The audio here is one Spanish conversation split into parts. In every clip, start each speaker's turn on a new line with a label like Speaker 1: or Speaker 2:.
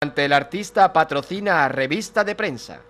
Speaker 1: El artista patrocina a revista de prensa.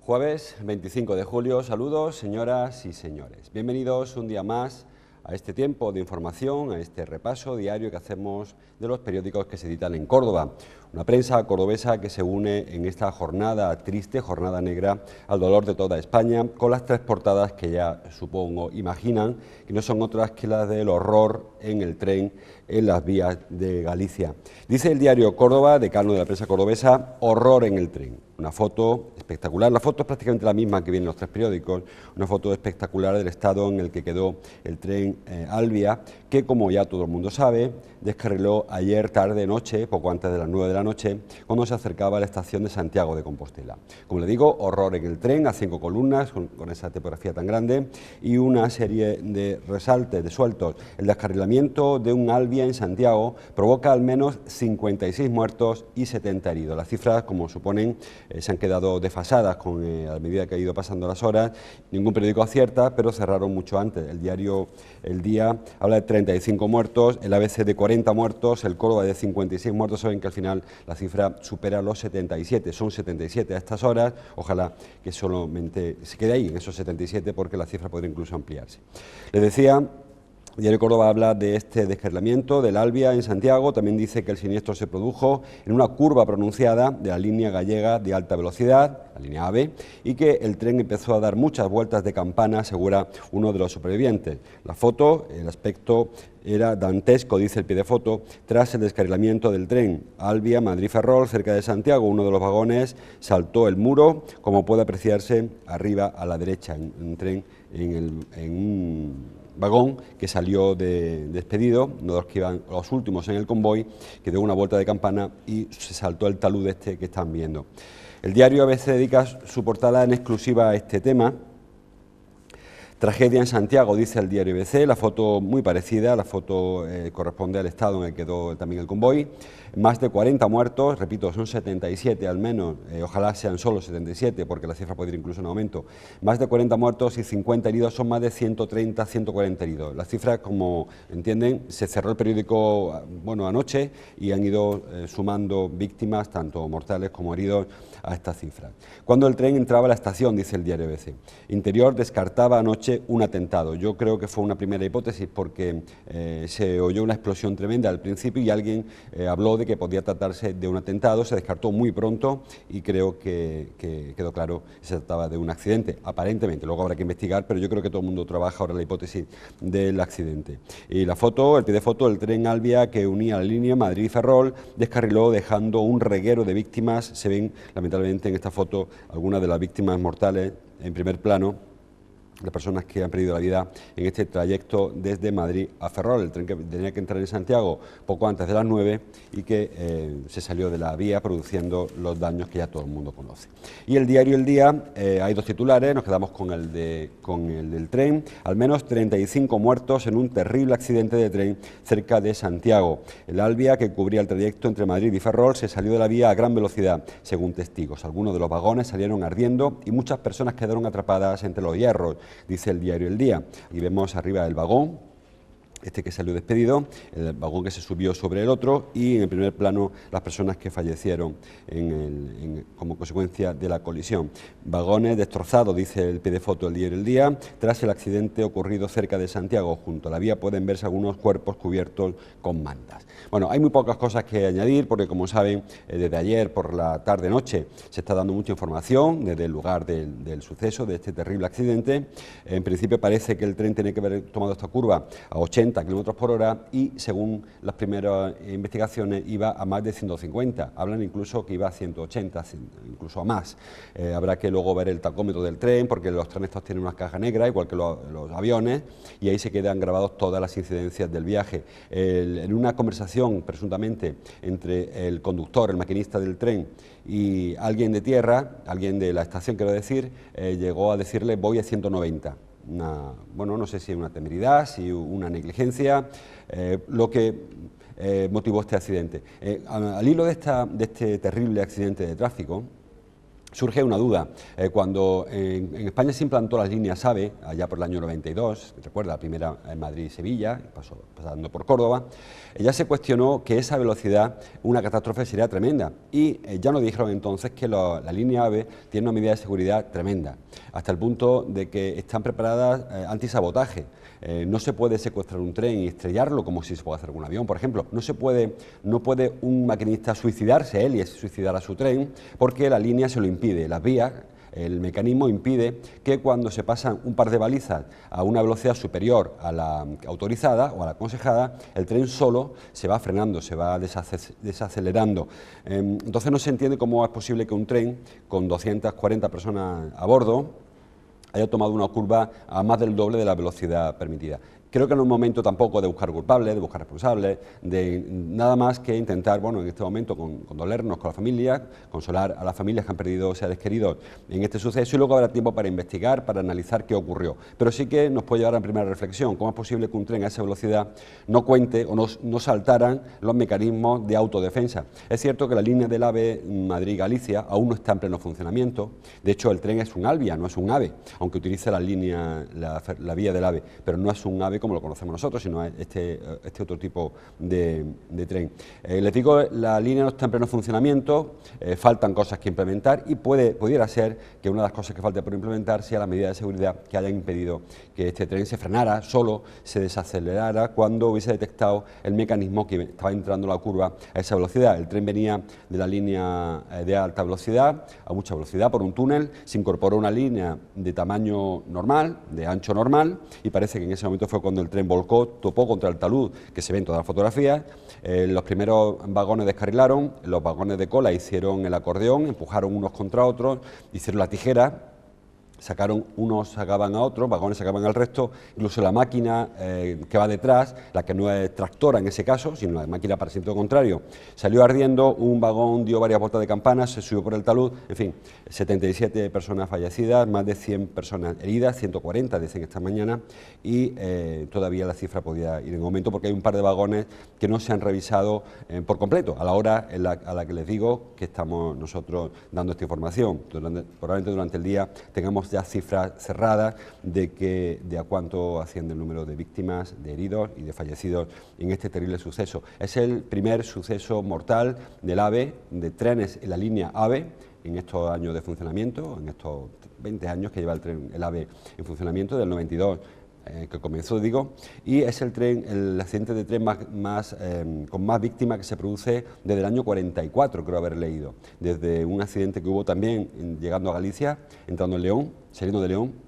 Speaker 2: Jueves 25 de julio, saludos señoras y señores. Bienvenidos un día más a este tiempo de información, a este repaso diario que hacemos de los periódicos que se editan en Córdoba. Una prensa cordobesa que se une en esta jornada triste, jornada negra, al dolor de toda España, con las tres portadas que ya supongo imaginan, que no son otras que las del horror en el tren en las vías de Galicia. Dice el diario Córdoba, decano de la prensa cordobesa, horror en el tren. Una foto espectacular, la foto es prácticamente la misma que viene en los tres periódicos, una foto espectacular del estado en el que quedó el tren Albia, que como ya todo el mundo sabe, descarriló ayer tarde-noche, poco antes de las 9 de la noche, cuando se acercaba a la estación de Santiago de Compostela. Como le digo, horror en el tren, a 5 columnas, con esa tipografía tan grande, y una serie de resaltes, de sueltos. El descarrilamiento de un Albia en Santiago provoca al menos 56 muertos y 70 heridos. Las cifras, como suponen, se han quedado desfasadas a medida que ha ido pasando las horas. Ningún periódico acierta, pero cerraron mucho antes. El diario El Día habla de 35 muertos, el ABC de 40 muertos, el Córdoba de 56 muertos. Saben que al final la cifra supera los 77, son 77 a estas horas. Ojalá que solamente se quede ahí, en esos 77, porque la cifra podría incluso ampliarse. Les decía, el diario Córdoba habla de este descarrilamiento del Albia en Santiago. También dice que el siniestro se produjo en una curva pronunciada de la línea gallega de alta velocidad, la línea AVE, y que el tren empezó a dar muchas vueltas de campana, asegura uno de los supervivientes. La foto, el aspecto era dantesco, dice el pie de foto, tras el descarrilamiento del tren Albia, Madrid-Ferrol, cerca de Santiago. Uno de los vagones saltó el muro, como puede apreciarse arriba a la derecha, en un tren, en un vagón que salió despedido, uno de los que iban los últimos en el convoy, que dio una vuelta de campana y se saltó el talud este que están viendo. El diario ABC dedica su portada en exclusiva a este tema. Tragedia en Santiago, dice el diario ABC, la foto muy parecida, la foto corresponde al estado en el que quedó también el convoy. Más de 40 muertos, repito, son 77 al menos, ojalá sean solo 77 porque la cifra puede ir incluso en aumento. Más de 40 muertos y 50 heridos, son más de 130, 140 heridos. Las cifras, como entienden, se cerró el periódico anoche y han ido sumando víctimas, tanto mortales como heridos, a estas cifras. Cuando el tren entraba a la estación, dice el diario ABC, Interior descartaba anoche un atentado. Yo creo que fue una primera hipótesis porque se oyó una explosión tremenda al principio y alguien habló de que podía tratarse de un atentado. Se descartó muy pronto y creo que quedó claro que se trataba de un accidente, aparentemente. Luego habrá que investigar, pero yo creo que todo el mundo trabaja ahora en la hipótesis del accidente. Y la foto, el pie de foto, el tren Albia que unía la línea Madrid-Ferrol descarriló dejando un reguero de víctimas. Se ven lamentablemente en esta foto algunas de las víctimas mortales en primer plano, las personas que han perdido la vida en este trayecto desde Madrid a Ferrol, el tren que tenía que entrar en Santiago poco antes de las 9 y que se salió de la vía produciendo los daños que ya todo el mundo conoce. Y el diario El Día, hay dos titulares, nos quedamos con el del tren, al menos 35 muertos en un terrible accidente de tren cerca de Santiago. El Albia, que cubría el trayecto entre Madrid y Ferrol, se salió de la vía a gran velocidad, según testigos. Algunos de los vagones salieron ardiendo y muchas personas quedaron atrapadas entre los hierros, dice el diario El Día. Y vemos arriba el vagón, este que salió despedido, el vagón que se subió sobre el otro y en el primer plano las personas que fallecieron como consecuencia de la colisión. Vagones destrozados, dice el pie de foto del diario El Día, tras el accidente ocurrido cerca de Santiago. Junto a la vía pueden verse algunos cuerpos cubiertos con mantas. Bueno, hay muy pocas cosas que añadir porque, como saben, desde ayer por la tarde-noche se está dando mucha información desde el lugar del suceso, de este terrible accidente. En principio parece que el tren tiene que haber tomado esta curva a 80 km por hora y, según las primeras investigaciones, iba a más de 150. Hablan incluso que iba a 180, incluso a más. Habrá que luego ver el tacómetro del tren, porque los trenes estos tienen unas cajas negras, igual que los aviones, y ahí se quedan grabados todas las incidencias del viaje. En una conversación, presuntamente, entre el conductor, el maquinista del tren, y alguien de tierra, alguien de la estación, quiero decir, llegó a decirle: voy a 190. No sé si es una temeridad, si una negligencia, lo que motivó este accidente. Al hilo de este terrible accidente de tráfico, surge una duda. Cuando en España se implantó las líneas AVE, allá por el año 92, recuerda, la primera en Madrid y Sevilla, pasando por Córdoba, ya se cuestionó que esa velocidad, una catástrofe sería tremenda. Y ya nos dijeron entonces que la línea AVE tiene una medida de seguridad tremenda, hasta el punto de que están preparadas antisabotaje. No se puede secuestrar un tren y estrellarlo como si se puede hacer con un avión, por ejemplo. No puede un maquinista suicidarse él y suicidar a su tren, porque la línea se lo impide. Las vías, el mecanismo impide que cuando se pasan un par de balizas a una velocidad superior a la autorizada o a la aconsejada, el tren solo se va frenando, se va desacelerando. Entonces no se entiende cómo es posible que un tren con 240 personas a bordo haya tomado una curva a más del doble de la velocidad permitida. Creo que no es momento tampoco de buscar culpables, de buscar responsables, de nada más que intentar, bueno, en este momento condolernos con la familia, consolar a las familias que han perdido seres queridos en este suceso, y luego habrá tiempo para investigar, para analizar qué ocurrió. Pero sí que nos puede llevar a la primera reflexión: ¿cómo es posible que un tren a esa velocidad no cuente o no saltaran los mecanismos de autodefensa? Es cierto que la línea del AVE Madrid-Galicia aún no está en pleno funcionamiento. De hecho, el tren es un Alvia, no es un AVE, aunque utilice la vía del AVE, pero no es un AVE como lo conocemos nosotros, sino este otro tipo de tren. Les digo, la línea no está en pleno funcionamiento, faltan cosas que implementar, y pudiera ser que una de las cosas que falte por implementar sea la medida de seguridad que hayan impedido que este tren se frenara solo, se desacelerara cuando hubiese detectado el mecanismo que estaba entrando la curva a esa velocidad. El tren venía de la línea de alta velocidad a mucha velocidad por un túnel, se incorporó una línea de tamaño normal, de ancho normal, y parece que en ese momento fue cuando el tren volcó, topó contra el talud, que se ven todas las fotografías. Los primeros vagones descarrilaron, los vagones de cola hicieron el acordeón, empujaron unos contra otros, hicieron la tijera, sacaron unos, sacaban a otros, vagones sacaban al resto, incluso la máquina que va detrás, la que no es tractora en ese caso, sino la máquina para el sentido contrario, salió ardiendo, un vagón dio varias vueltas de campana, se subió por el talud, en fin, 77 personas fallecidas, más de 100 personas heridas, 140 dicen esta mañana, y todavía la cifra podía ir en aumento porque hay un par de vagones que no se han revisado por completo, a la hora a la que les digo que estamos nosotros dando esta información. Probablemente durante el día tengamos ya cifras cerradas de a cuánto asciende el número de víctimas, de heridos y de fallecidos en este terrible suceso. Es el primer suceso mortal del AVE, de trenes en la línea AVE, en estos años de funcionamiento, en estos 20 años que lleva el AVE en funcionamiento, del 92 que comenzó, digo, y es el accidente de tren con más víctimas que se produce desde el año 44, creo haber leído, desde un accidente que hubo también llegando a Galicia, entrando en León, saliendo de León,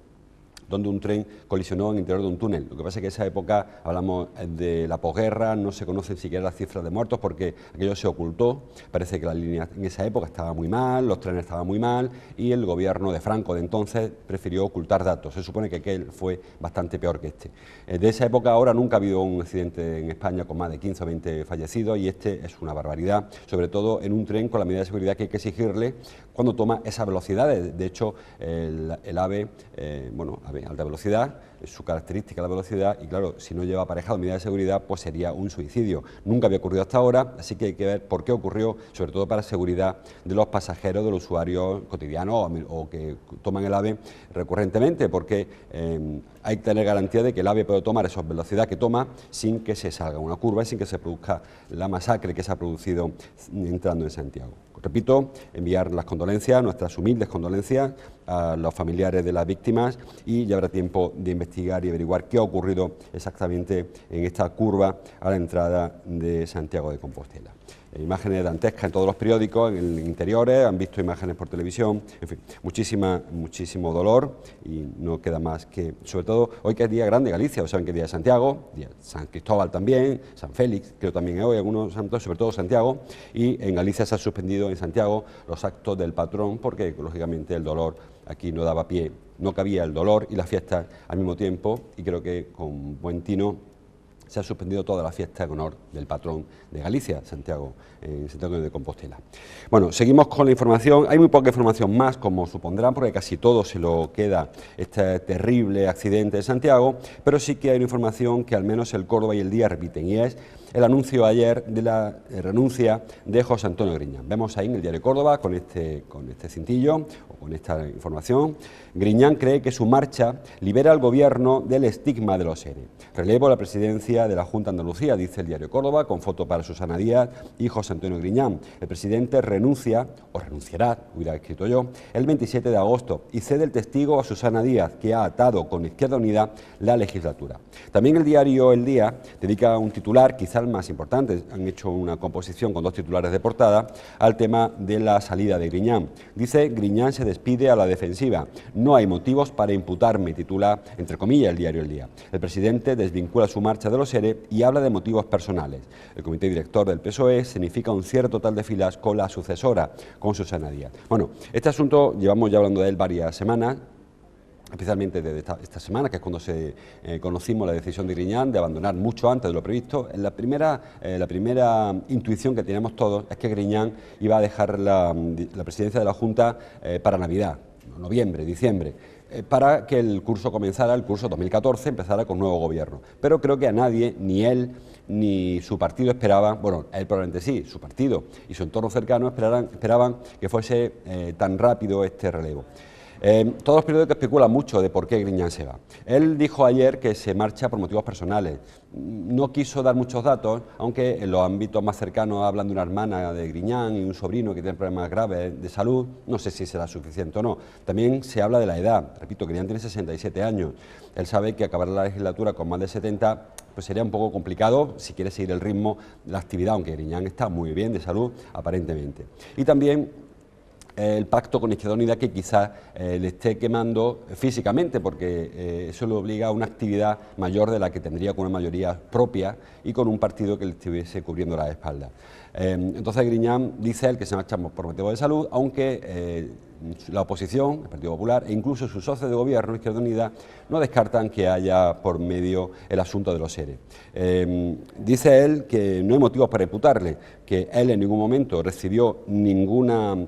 Speaker 2: donde un tren colisionó en el interior de un túnel. Lo que pasa es que en esa época, hablamos de la posguerra, no se conocen siquiera las cifras de muertos porque aquello se ocultó. Parece que la línea en esa época estaba muy mal, los trenes estaban muy mal, y el gobierno de Franco de entonces prefirió ocultar datos. Se supone que aquel fue bastante peor que este. De esa época ahora nunca ha habido un accidente en España con más de 15 o 20 fallecidos, y este es una barbaridad, sobre todo en un tren con la medida de seguridad que hay que exigirle cuando toma esas velocidades. De hecho, el AVE, AVE alta velocidad, es su característica la velocidad, y claro, si no lleva aparejado medida de seguridad, pues sería un suicidio. Nunca había ocurrido hasta ahora, así que hay que ver por qué ocurrió, sobre todo para seguridad de los pasajeros, de los usuarios cotidianos o que toman el AVE recurrentemente, porque hay que tener garantía de que el AVE puede tomar esa velocidad que toma sin que se salga una curva y sin que se produzca la masacre que se ha producido entrando en Santiago. Repito, enviar las condolencias, nuestras humildes condolencias a los familiares de las víctimas, y ya habrá tiempo de investigar y averiguar qué ha ocurrido exactamente en esta curva a la entrada de Santiago de Compostela. Imágenes dantescas en todos los periódicos, en interiores, han visto imágenes por televisión, en fin, muchísimo dolor, y no queda más que, sobre todo hoy que es día grande de Galicia, saben que es día de Santiago, día de San Cristóbal también, San Félix, creo también hoy, algunos santos, sobre todo Santiago, y en Galicia se ha suspendido en Santiago los actos del patrón porque, lógicamente, el dolor aquí no daba pie, no cabía el dolor y la fiesta al mismo tiempo, y creo que con buen tino se ha suspendido toda la fiesta en honor del patrón de Galicia, Santiago de Compostela. Bueno, seguimos con la información. Hay muy poca información más, como supondrán, porque casi todo se lo queda este terrible accidente de Santiago, pero sí que hay una información que al menos el Córdoba y el Día repiten, y es el anuncio ayer de la renuncia de José Antonio Griñán. Vemos ahí en el Diario Córdoba, con este cintillo, o con esta información: Griñán cree que su marcha libera al Gobierno del estigma de los ERE. Relevo la presidencia de la Junta de Andalucía, dice el Diario Córdoba, con foto para Susana Díaz y José Antonio Griñán. El presidente renuncia, o renunciará, hubiera escrito yo, el 27 de agosto y cede el testigo a Susana Díaz, que ha atado con Izquierda Unida la legislatura. También el diario El Día dedica un titular, quizá el más importante, han hecho una composición con 2 titulares de portada, al tema de la salida de Griñán. Dice: Griñán se despide a la defensiva. No hay motivos para imputarme, titula, entre comillas, el diario El Día. El presidente desvincula su marcha de los ERE y habla de motivos personales. El comité director del PSOE significa un cierre total de filas con la sucesora, con Susana Díaz. Bueno, este asunto llevamos ya hablando de él varias semanas, especialmente de esta semana, que es cuando conocimos la decisión de Griñán de abandonar mucho antes de lo previsto. La primera intuición que teníamos todos es que Griñán iba a dejar la presidencia de la Junta para Navidad, noviembre, diciembre, para que el curso 2014, empezara con nuevo gobierno. Pero creo que a nadie, ni él ni su partido esperaban, bueno, él probablemente sí, su partido y su entorno cercano esperaban que fuese tan rápido este relevo. Todos los periódicos especulan mucho de por qué Griñán se va. Él dijo ayer que se marcha por motivos personales. No quiso dar muchos datos, aunque en los ámbitos más cercanos hablan de una hermana de Griñán y un sobrino que tiene problemas graves de salud. No sé si será suficiente o no. También se habla de la edad. Repito, Griñán tiene 67 años. Él sabe que acabar la legislatura con más de 70 pues sería un poco complicado si quiere seguir el ritmo de la actividad, aunque Griñán está muy bien de salud, aparentemente. Y también el pacto con Izquierda Unida, que quizás le esté quemando físicamente, porque eso le obliga a una actividad mayor de la que tendría con una mayoría propia y con un partido que le estuviese cubriendo la espalda. Entonces Griñán dice él que se marcha por motivos de salud, aunque la oposición, el Partido Popular e incluso sus socios de gobierno, Izquierda Unida, no descartan que haya por medio el asunto de los ERE. Dice él que no hay motivos para imputarle, que él en ningún momento recibió ninguna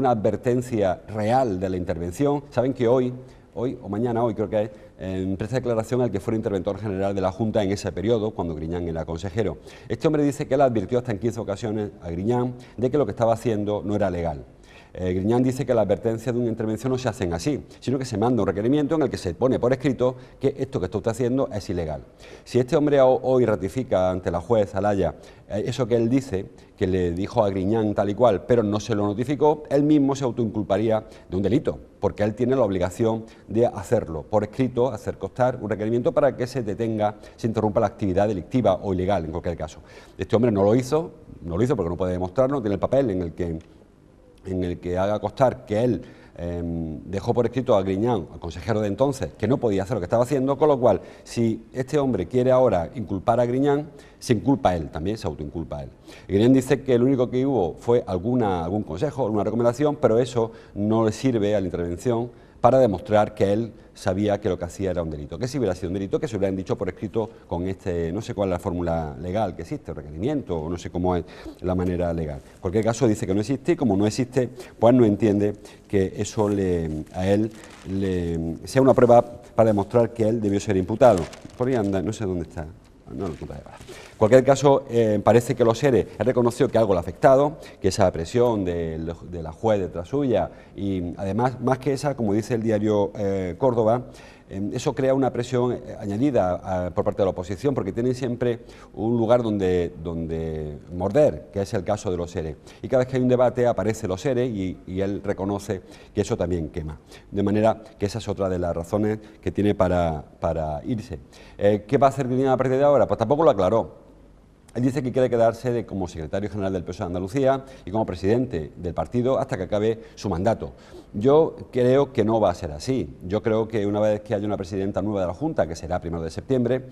Speaker 2: advertencia real de la intervención. Saben que hoy o mañana, hoy creo que es, presta declaración al que fue el interventor general de la Junta en ese periodo, cuando Griñán era consejero. Este hombre dice que él advirtió hasta en 15 ocasiones a Griñán de que lo que estaba haciendo no era legal. Griñán dice que las advertencias de una intervención no se hacen así, sino que se manda un requerimiento en el que se pone por escrito que esto que está usted haciendo es ilegal. Si este hombre hoy ratifica ante la juez Alaya eso que él dice, que le dijo a Griñán tal y cual, pero no se lo notificó, él mismo se autoinculparía de un delito, porque él tiene la obligación de hacerlo por escrito, hacer constar un requerimiento para que se detenga, se interrumpa la actividad delictiva o ilegal en cualquier caso. Este hombre no lo hizo porque no puede demostrarlo, no tiene el papel en el que haga constar que él dejó por escrito a Griñán, al consejero de entonces, que no podía hacer lo que estaba haciendo, con lo cual, si este hombre quiere ahora inculpar a Griñán, se inculpa a él, también se autoinculpa a él. Griñán dice que lo único que hubo fue algún consejo, alguna recomendación, pero eso no le sirve a la intervención para demostrar que él sabía que lo que hacía era un delito. Que si hubiera sido un delito, que se hubieran dicho por escrito con no sé cuál es la fórmula legal que existe, el requerimiento, o no sé cómo es la manera legal. En cualquier caso dice que no existe, y como no existe, pues no entiende que eso a él sea una prueba para demostrar que él debió ser imputado. Por ahí anda, no sé dónde está. No lo ocupa de ahora. En cualquier caso, parece que los ERE han reconocido que algo le ha afectado, que esa presión de la juez detrás suya, y además, más que esa, como dice el diario Córdoba, eso crea una presión añadida por parte de la oposición, porque tienen siempre un lugar donde morder, que es el caso de los ERE. Y cada vez que hay un debate aparece los ERE y él reconoce que eso también quema. De manera que esa es otra de las razones que tiene para irse. ¿Qué va a hacer Griñán a partir de ahora? Pues tampoco lo aclaró. Él dice que quiere quedarse como secretario general del PSOE de Andalucía y como presidente del partido hasta que acabe su mandato. Yo creo que no va a ser así. Yo creo que una vez que haya una presidenta nueva de la Junta, que será 1 de septiembre,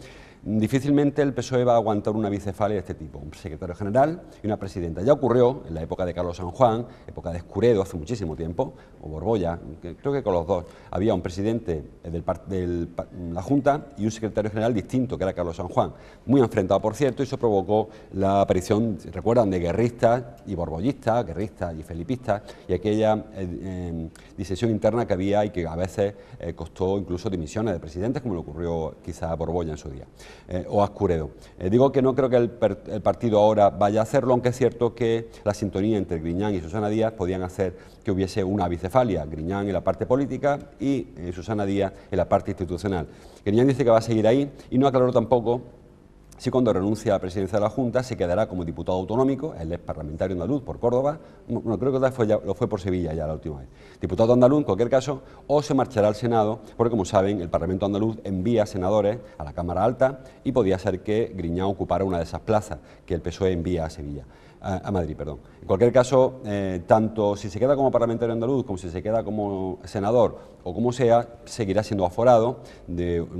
Speaker 2: difícilmente el PSOE va a aguantar una bicefalia de este tipo, un secretario general y una presidenta. Ya ocurrió en la época de Carlos San Juan, época de Escuredo, hace muchísimo tiempo, o Borbolla, creo que con los dos. Había un presidente de la Junta y un secretario general distinto, que era Carlos San Juan, muy enfrentado, por cierto, y eso provocó la aparición, recuerdan, de guerristas y borbollistas, guerristas y felipistas, y aquella disensión interna que había y que a veces costó incluso dimisiones de presidentes, como le ocurrió quizá a Borbolla en su día. O a Escuredo. Digo que no creo que el partido ahora vaya a hacerlo, aunque es cierto que la sintonía entre Griñán y Susana Díaz podían hacer que hubiese una bicefalia, Griñán en la parte política y Susana Díaz en la parte institucional. Griñán dice que va a seguir ahí y no aclaró tampoco si cuando renuncia a la presidencia de la Junta se quedará como diputado autonómico, él es parlamentario andaluz por Córdoba, bueno, creo que lo fue por Sevilla ya la última vez, diputado andaluz en cualquier caso, o se marchará al Senado, porque como saben el Parlamento andaluz envía senadores a la Cámara Alta y podía ser que Griñán ocupara una de esas plazas que el PSOE envía a Sevilla. A Madrid, perdón. En cualquier caso, tanto si se queda como parlamentario andaluz como si se queda como senador o como sea, seguirá siendo aforado en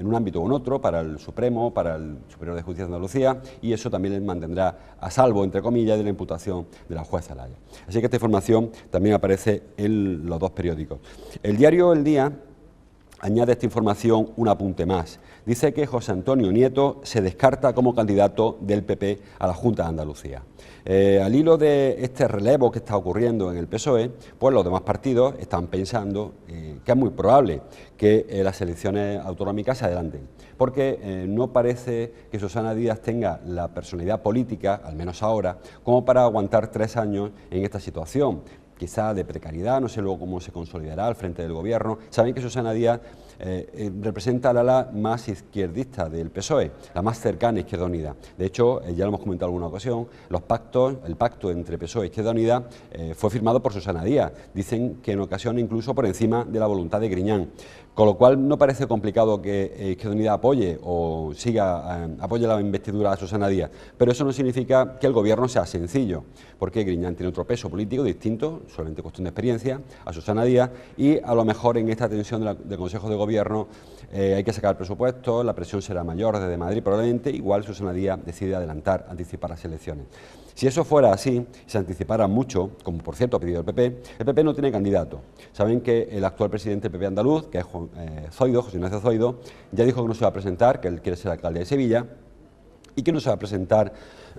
Speaker 2: un ámbito o en otro para el Supremo, para el Superior de Justicia de Andalucía, y eso también les mantendrá a salvo, entre comillas, de la imputación de la jueza Laya. Así que esta información también aparece en los dos periódicos. El diario El Día añade a esta información un apunte más. Dice que José Antonio Nieto se descarta como candidato del PP a la Junta de Andalucía. Al hilo de este relevo que está ocurriendo en el PSOE, pues los demás partidos están pensando que es muy probable que las elecciones autonómicas se adelanten, porque no parece que Susana Díaz tenga la personalidad política, al menos ahora, como para aguantar 3 años en esta situación, quizá de precariedad, no sé luego cómo se consolidará al frente del Gobierno. Saben que Susana Díaz representa al ala más izquierdista del PSOE, la más cercana a Izquierda Unida. De hecho, ya lo hemos comentado en alguna ocasión, el pacto entre PSOE e Izquierda Unida fue firmado por Susana Díaz. Dicen que en ocasiones incluso por encima de la voluntad de Griñán. Con lo cual no parece complicado que Izquierda Unida apoye o apoye la investidura a Susana Díaz, pero eso no significa que el Gobierno sea sencillo, porque Griñán tiene otro peso político distinto, solamente cuestión de experiencia, a Susana Díaz, y a lo mejor en esta tensión del Consejo de Gobierno hay que sacar presupuestos, la presión será mayor desde Madrid probablemente, igual Susana Díaz decide anticipar las elecciones. Si eso fuera así, se anticipara mucho, como por cierto ha pedido el PP no tiene candidato. Saben que el actual presidente del PP andaluz, que es José Ignacio Zoido, ya dijo que no se va a presentar, que él quiere ser alcalde de Sevilla, y que no se va a presentar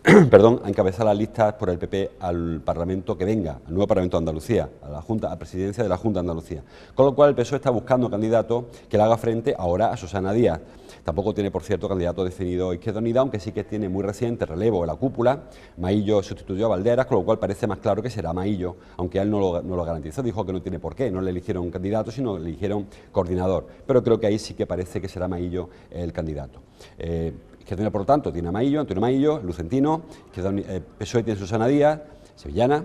Speaker 2: a encabezar las listas por el PP al Parlamento que venga, al nuevo Parlamento de Andalucía, a la presidencia de la Junta de Andalucía. Con lo cual el PSOE está buscando candidato que le haga frente ahora a Susana Díaz. Tampoco tiene, por cierto, candidato definido Izquierda Unida, aunque sí que tiene muy reciente relevo en la cúpula. Maillo sustituyó a Valderas, con lo cual parece más claro que será Maillo, aunque él no lo garantizó, dijo que no tiene por qué, no le eligieron candidato, sino le eligieron coordinador. Pero creo que ahí sí que parece que será Maillo el candidato. Izquierda Unida, por lo tanto, tiene a Maillo, Antonio Maillo, lucentino, PSOE tiene Susana Díaz, sevillana,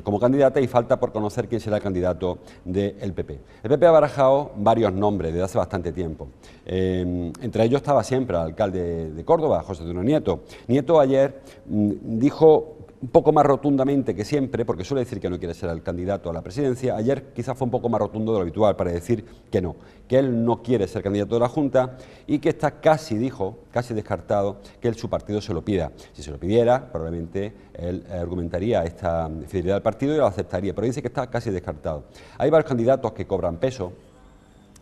Speaker 2: como candidata, y falta por conocer quién será el candidato del PP. El PP ha barajado varios nombres desde hace bastante tiempo. Entre ellos estaba siempre el alcalde de Córdoba, José Antonio Nieto. Nieto ayer dijo un poco más rotundamente que siempre, porque suele decir que no quiere ser el candidato a la presidencia. Ayer quizás fue un poco más rotundo de lo habitual para decir que no, que él no quiere ser candidato de la Junta y que está casi descartado que su partido se lo pida. Si se lo pidiera, probablemente él argumentaría esta fidelidad al partido y lo aceptaría, pero dice que está casi descartado. Hay varios candidatos que cobran peso,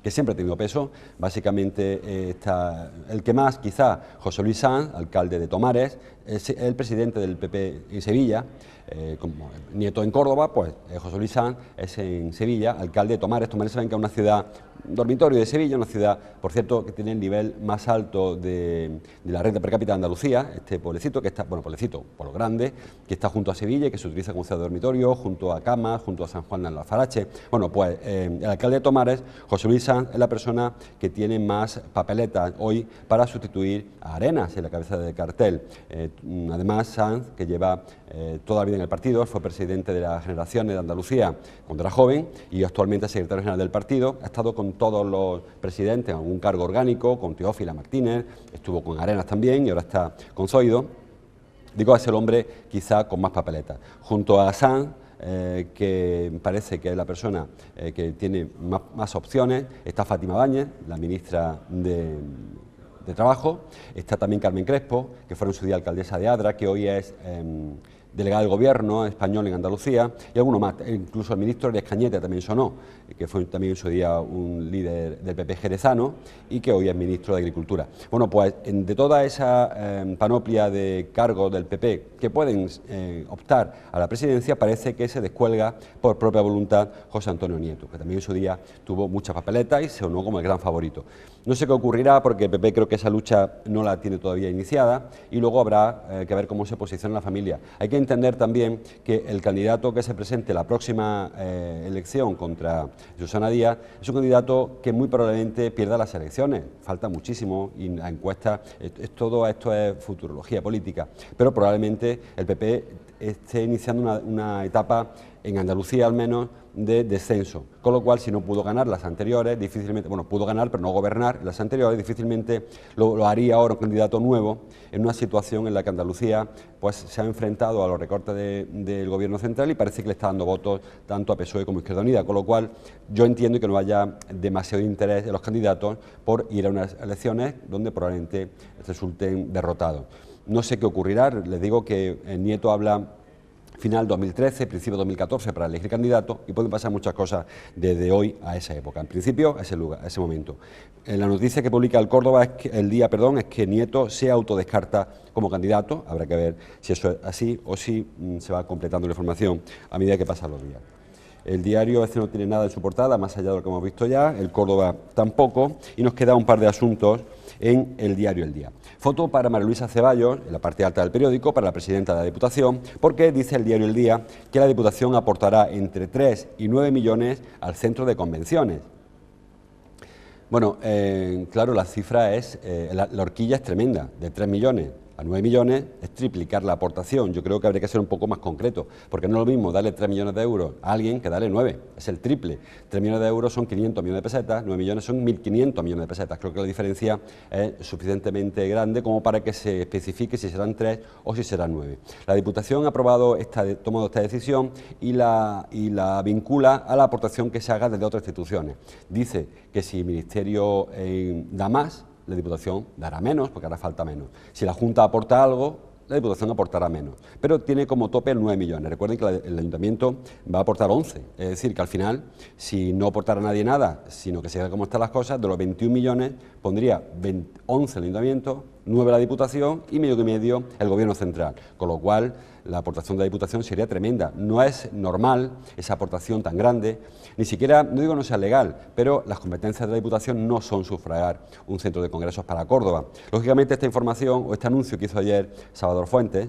Speaker 2: que siempre ha tenido peso, básicamente está el que más, quizá, José Luis Sanz, alcalde de Tomares, es el presidente del PP en Sevilla, como Nieto en Córdoba, pues José Luis Sanz es en Sevilla, alcalde de Tomares. Tomares saben que es una ciudad, un dormitorio de Sevilla, una ciudad, por cierto, que tiene el nivel más alto de la renta per cápita de Andalucía, este pueblecito, que está, bueno, pueblecito, por lo grande, que está junto a Sevilla y que se utiliza como ciudad de dormitorio, junto a Camas, junto a San Juan de Alfarache. Bueno, pues el alcalde de Tomares, José Luis Sanz, es la persona que tiene más papeletas hoy para sustituir a Arenas en la cabeza del cartel. Además, Sanz, que lleva toda la vida en el partido, fue presidente de las Generaciones de Andalucía cuando era joven y actualmente es secretario general del partido, ha estado con todos los presidentes en algún cargo orgánico, con Teófila Martínez, estuvo con Arenas también y ahora está con Zoido. Digo, es el hombre quizá con más papeletas. Junto a Sanz, que parece que es la persona que tiene más opciones, está Fátima Báñez, la ministra de de trabajo. Está también Carmen Crespo, que fue en su día alcaldesa de Adra, que hoy es delegada del Gobierno español en Andalucía, y alguno más, incluso el ministro Arias Cañete también sonó, que fue también en su día un líder del PP jerezano y que hoy es ministro de Agricultura. Bueno, pues de toda esa panoplia de cargos del PP que pueden optar a la presidencia, parece que se descuelga por propia voluntad José Antonio Nieto, que también en su día tuvo muchas papeletas y se sonó como el gran favorito. No sé qué ocurrirá, porque el PP creo que esa lucha no la tiene todavía iniciada, y luego habrá que ver cómo se posiciona la familia. Hay que entender también que el candidato que se presente la próxima elección contra Susana Díaz es un candidato que muy probablemente pierda las elecciones. Falta muchísimo y la encuesta, todo esto es futurología política, pero probablemente el PP esté iniciando una etapa, en Andalucía al menos, de descenso, con lo cual si no pudo ganar las anteriores, difícilmente, bueno, pudo ganar pero no gobernar las anteriores, difícilmente lo haría ahora un candidato nuevo en una situación en la que Andalucía pues se ha enfrentado a los recortes del gobierno central y parece que le está dando votos tanto a PSOE como a Izquierda Unida, con lo cual yo entiendo que no haya demasiado interés de los candidatos por ir a unas elecciones donde probablemente resulten derrotados. No sé qué ocurrirá, les digo que Nieto habla final 2013, principio 2014 para elegir candidato, y pueden pasar muchas cosas desde hoy a esa época. En principio, a ese lugar, a ese momento. La noticia que publica el Córdoba el Día, es que Nieto se autodescarta como candidato. Habrá que ver si eso es así o si se va completando la información a medida que pasan los días. El diario no tiene nada en su portada, más allá de lo que hemos visto ya, el Córdoba tampoco, y nos queda un par de asuntos en el diario El Día. Foto para María Luisa Ceballos, en la parte alta del periódico, para la presidenta de la Diputación, porque dice el diario El Día que la Diputación aportará entre 3 y 9 millones al centro de convenciones. Bueno, claro, la cifra es, la horquilla es tremenda, de 3 millones a 9 millones es triplicar la aportación. Yo creo que habría que ser un poco más concreto, porque no es lo mismo darle 3 millones de euros a alguien que darle 9, es el triple. 3 millones de euros son 500 millones de pesetas, 9 millones son 1.500 millones de pesetas. Creo que la diferencia es suficientemente grande como para que se especifique si serán 3 o si serán 9. La Diputación ha tomado esta decisión y la vincula a la aportación que se haga desde otras instituciones. Dice que si el Ministerio da más, la Diputación dará menos, porque hará falta menos. Si la Junta aporta algo, la Diputación aportará menos. Pero tiene como tope el 9 millones. Recuerden que el Ayuntamiento va a aportar 11. Es decir, que al final, si no aportara nadie nada, sino que se vea cómo están las cosas, de los 21 millones pondría 11 el Ayuntamiento, 9 la Diputación y medio el Gobierno central. Con lo cual, la aportación de la Diputación sería tremenda. No es normal esa aportación tan grande, ni siquiera, no digo no sea legal, pero las competencias de la Diputación no son sufragar un centro de congresos para Córdoba. Lógicamente, esta información o este anuncio que hizo ayer Salvador Fuentes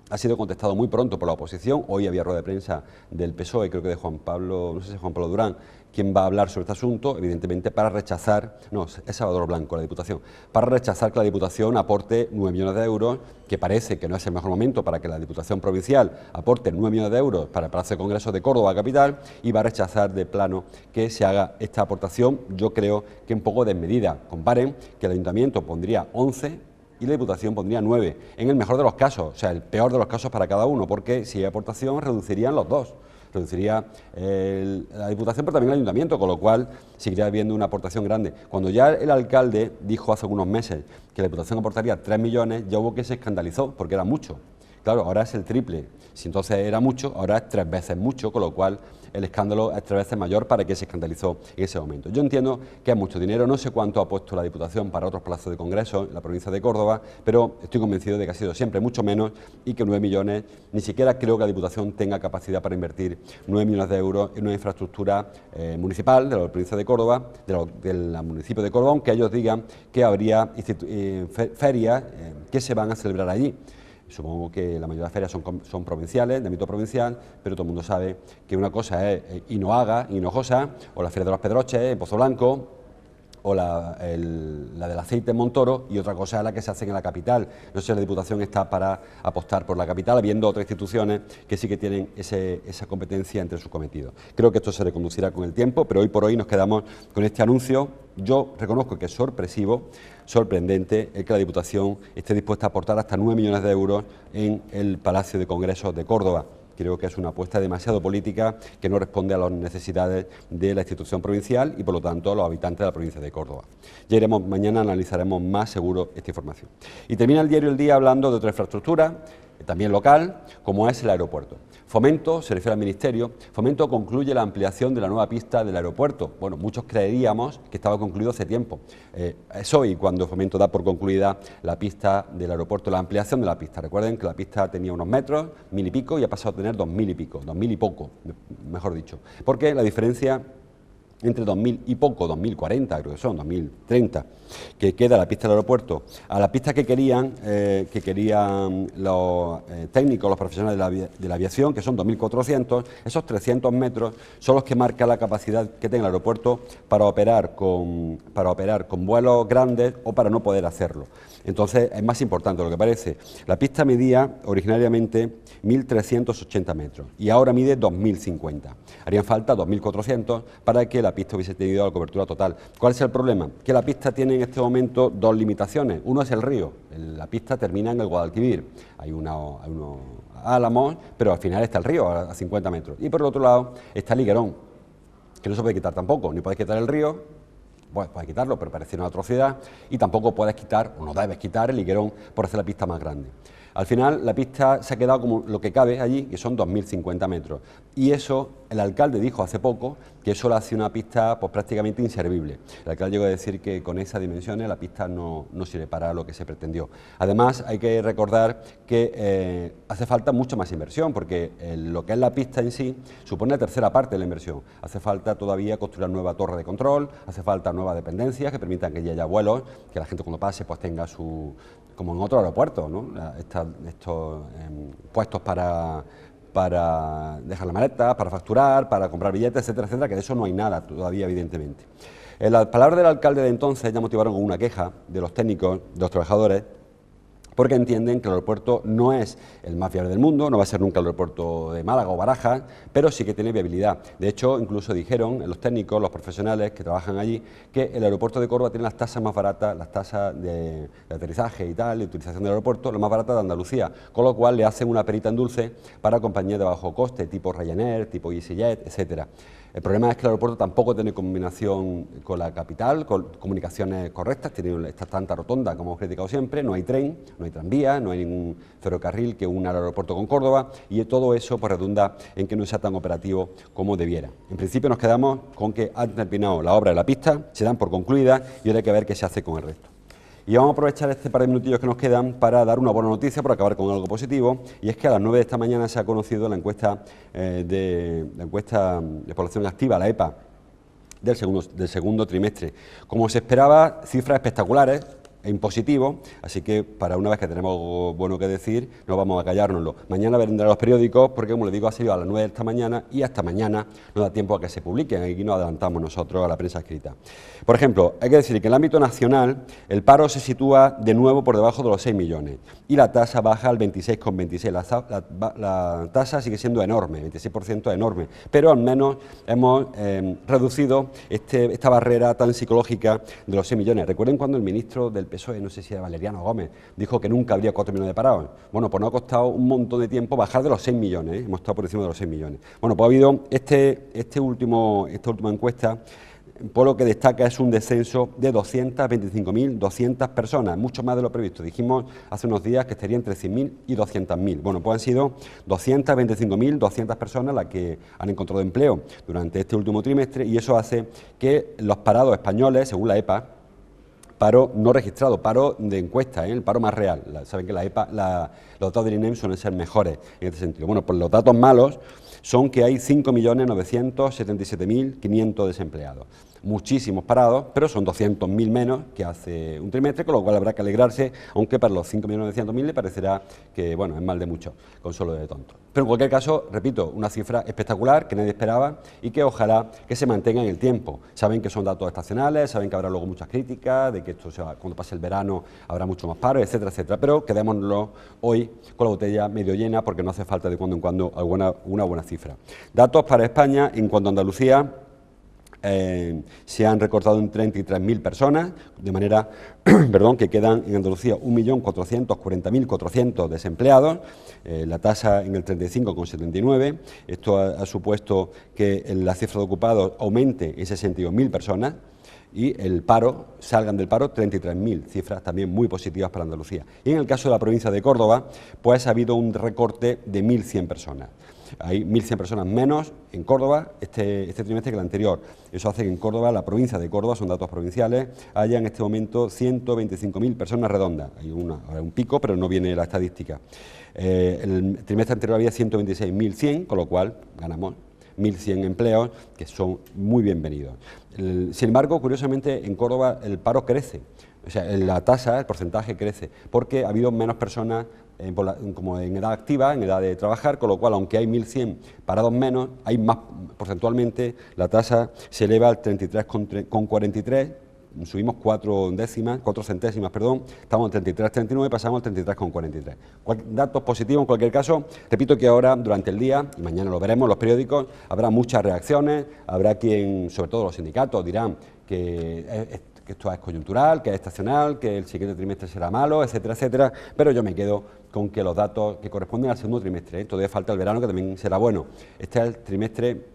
Speaker 2: ha sido contestado muy pronto por la oposición. Hoy había rueda de prensa del PSOE, creo que de Juan Pablo, no sé si es Juan Pablo Durán, quien va a hablar sobre este asunto, evidentemente para rechazar, no, es Salvador Blanco, la Diputación, para rechazar que la Diputación aporte 9 millones de euros, que parece que no es el mejor momento para que la Diputación Provincial aporte 9 millones de euros para el Palacio de Congresos de Córdoba capital, y va a rechazar de plano que se haga esta aportación, yo creo que un poco desmedida. Comparen que el Ayuntamiento pondría 11 y la Diputación pondría 9, en el mejor de los casos, o sea, el peor de los casos para cada uno, porque si hay aportación reducirían los dos. Reduciría la Diputación, pero también el Ayuntamiento, con lo cual seguiría habiendo una aportación grande. Cuando ya el alcalde dijo hace algunos meses que la Diputación aportaría 3 millones, ya hubo que se escandalizó, porque era mucho. Claro, ahora es el triple. Si entonces era mucho, ahora es 3 veces mucho, con lo cual el escándalo es 3 veces mayor para que se escandalizó en ese momento. Yo entiendo que es mucho dinero, no sé cuánto ha puesto la Diputación para otros plazos de congreso en la provincia de Córdoba, pero estoy convencido de que ha sido siempre mucho menos y que 9 millones, ni siquiera creo que la Diputación tenga capacidad para invertir 9 millones de euros en una infraestructura municipal de la provincia de Córdoba, del municipio de Córdoba, aunque ellos digan que habría ferias que se van a celebrar allí. Supongo que la mayoría de las ferias son provinciales, de ámbito provincial, pero todo el mundo sabe que una cosa es Hinoaga, Hinojosa, o la Feria de los Pedroches, en Pozo Blanco, o la del aceite en Montoro, y otra cosa es la que se hace en la capital. No sé si la Diputación está para apostar por la capital, habiendo otras instituciones que sí que tienen esa competencia entre sus cometidos. Creo que esto se reconducirá con el tiempo, pero hoy por hoy nos quedamos con este anuncio. Yo reconozco que es sorpresivo, sorprendente el que la Diputación esté dispuesta a aportar hasta 9 millones de euros en el Palacio de Congresos de Córdoba, creo que es una apuesta demasiado política que no responde a las necesidades de la institución provincial y por lo tanto a los habitantes de la provincia de Córdoba. Ya iremos, mañana analizaremos más seguro esta información. Y termina el diario El Día hablando de otra infraestructura, también local, como es el aeropuerto. Fomento, se refiere al Ministerio, Fomento concluye la ampliación de la nueva pista del aeropuerto. Bueno, muchos creeríamos que estaba concluido hace tiempo. Es hoy cuando Fomento da por concluida la pista del aeropuerto, la ampliación de la pista. Recuerden que la pista tenía unos metros, 1000 y pico, y ha pasado a tener 2000 y pico, 2000 y poco, mejor dicho. Porque la diferencia entre 2000 y poco, 2040 creo que son, 2030, que queda la pista del aeropuerto, a la pista que querían los técnicos, los profesionales de la aviación, que son 2400, esos 300 metros son los que marcan la capacidad que tenga el aeropuerto para operar con vuelos grandes o para no poder hacerlo. Entonces es más importante lo que parece. La pista medía originariamente 1.380 metros y ahora mide 2.050. Harían falta 2.400 para que la pista hubiese tenido la cobertura total. ¿Cuál es el problema? Que la pista tiene en este momento dos limitaciones. Uno es el río. La pista termina en el Guadalquivir. Hay unos álamos, pero al final está el río a 50 metros. Y por el otro lado está el higuerón, que no se puede quitar tampoco. Ni puedes quitar el río. Bueno, puedes quitarlo, pero parece una atrocidad, y tampoco puedes quitar, o no debes quitar, el higuerón por hacer la pista más grande. Al final, la pista se ha quedado como lo que cabe allí, que son 2.050 metros. Y eso, el alcalde dijo hace poco que eso le hace una pista pues, prácticamente inservible. El alcalde llegó a decir que con esas dimensiones la pista no sirve para lo que se pretendió. Además, hay que recordar que hace falta mucha más inversión, porque lo que es la pista en sí supone la tercera parte de la inversión. Hace falta todavía construir una nueva torre de control, hace falta nuevas dependencias que permitan que ya haya vuelos, que la gente cuando pase pues tenga su, como en otro aeropuerto, ¿no? Estos puestos para dejar la maleta, para facturar, para comprar billetes, etcétera, etcétera, que de eso no hay nada todavía, evidentemente. Las palabras del alcalde de entonces ya motivaron una queja de los técnicos, de los trabajadores, porque entienden que el aeropuerto no es el más viable del mundo, no va a ser nunca el aeropuerto de Málaga o Barajas, pero sí que tiene viabilidad. De hecho, incluso dijeron los técnicos, los profesionales que trabajan allí, que el aeropuerto de Córdoba tiene las tasas más baratas, las tasas de aterrizaje y tal, de utilización del aeropuerto, las más baratas de Andalucía, con lo cual le hacen una perita en dulce para compañías de bajo coste, tipo Ryanair, tipo EasyJet, etcétera. El problema es que el aeropuerto tampoco tiene combinación con la capital, con comunicaciones correctas, tiene esta tanta rotonda, como hemos criticado siempre, no hay tren, no hay tranvía, no hay ningún ferrocarril que una al aeropuerto con Córdoba, y todo eso pues, redunda en que no sea tan operativo como debiera. En principio nos quedamos con que han terminado la obra de la pista, se dan por concluida y ahora hay que ver qué se hace con el resto. Y vamos a aprovechar este par de minutillos que nos quedan para dar una buena noticia, por acabar con algo positivo, y es que a las 9 de esta mañana se ha conocido la encuesta de población activa, la EPA, del segundo trimestre. Como se esperaba, cifras espectaculares, en positivo, así que para una vez que tenemos algo bueno que decir, no vamos a callárnoslo. Mañana vendrán los periódicos, porque como les digo, ha sido a las 9 de esta mañana y hasta mañana no da tiempo a que se publiquen, aquí nos adelantamos nosotros a la prensa escrita. Por ejemplo, hay que decir que en el ámbito nacional el paro se sitúa de nuevo por debajo de los 6 millones y la tasa baja al 26,26. La tasa sigue siendo enorme, 26% enorme, pero al menos hemos reducido esta barrera tan psicológica de los 6 millones. Recuerden cuando el ministro del PSOE, no sé si era Valeriano Gómez, dijo que nunca habría 4 millones de parados. Bueno, pues nos ha costado un montón de tiempo bajar de los 6 millones, ¿eh? Hemos estado por encima de los 6 millones. Bueno, pues ha habido esta última encuesta, por lo que destaca es un descenso de 225.200 personas, mucho más de lo previsto. Dijimos hace unos días que estaría entre 100.000 y 200.000. Bueno, pues han sido 225.200 personas las que han encontrado empleo durante este último trimestre y eso hace que los parados españoles, según la EPA, paro no registrado, paro de encuesta, el paro más real. Saben que la EPA, los datos del INEM suelen ser mejores en este sentido. Bueno, pues los datos malos son que hay 5.977.500 desempleados. Muchísimos parados, pero son 200.000 menos que hace un trimestre, con lo cual habrá que alegrarse, aunque para los 5.900.000 le parecerá que, bueno, es mal de mucho, consuelo de tonto. Pero en cualquier caso, repito, una cifra espectacular que nadie esperaba y que ojalá que se mantenga en el tiempo. Saben que son datos estacionales, saben que habrá luego muchas críticas, de que esto cuando pase el verano habrá mucho más paro, etcétera, etcétera, pero quedémonos hoy con la botella medio llena porque no hace falta de cuando en cuando una buena cifra. Datos para España en cuanto a Andalucía. se han recortado en 33.000 personas, de manera perdón, que quedan en Andalucía 1.440.400 desempleados, la tasa en el 35,79. Esto ha supuesto que la cifra de ocupados aumente en 62.000 personas y el paro, salgan del paro 33.000, cifras también muy positivas para Andalucía. Y en el caso de la provincia de Córdoba, pues ha habido un recorte de 1.100 personas. Hay 1.100 personas menos en Córdoba este trimestre que el anterior. Eso hace que en Córdoba, la provincia de Córdoba, son datos provinciales, haya en este momento 125.000 personas redondas. Hay un pico, pero no viene la estadística. El trimestre anterior había 126.100, con lo cual ganamos 1.100 empleos, que son muy bienvenidos. Sin embargo, curiosamente, en Córdoba el paro crece. O sea, la tasa, el porcentaje crece, porque ha habido menos personas como en edad activa, en edad de trabajar, con lo cual, aunque hay 1.100 parados menos, hay más, porcentualmente, la tasa se eleva al 33,43, subimos 4 centésimas, perdón, estamos en 33,39, pasamos al 33,43. Datos positivos en cualquier caso. Repito que ahora, durante el día, y mañana lo veremos en los periódicos, habrá muchas reacciones, habrá quien, sobre todo los sindicatos, dirán que esto es coyuntural, que es estacional, que el siguiente trimestre será malo, etcétera, etcétera, pero yo me quedo con que los datos que corresponden al segundo trimestre, todavía falta el verano, que también será bueno. Este es el trimestre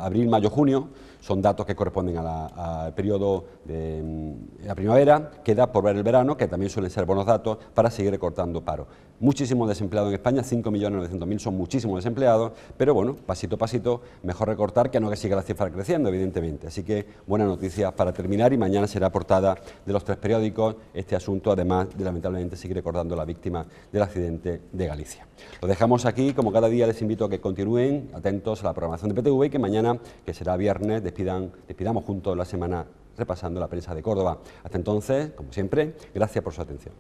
Speaker 2: abril, mayo, junio, son datos que corresponden al periodo de la primavera. Queda por ver el verano, que también suelen ser buenos datos para seguir recortando paro. Muchísimos desempleados en España, 5.900.000 son muchísimos desempleados, pero bueno, pasito a pasito, mejor recortar que no que siga la cifra creciendo, evidentemente. Así que buenas noticias para terminar, y mañana será portada de los 3 periódicos este asunto, además de lamentablemente seguir recordando a la víctima del accidente de Galicia. Lo dejamos aquí, como cada día les invito a que continúen atentos a la programación de PTV y que mañana, que será viernes, despidamos juntos la semana repasando la prensa de Córdoba. Hasta entonces, como siempre, gracias por su atención.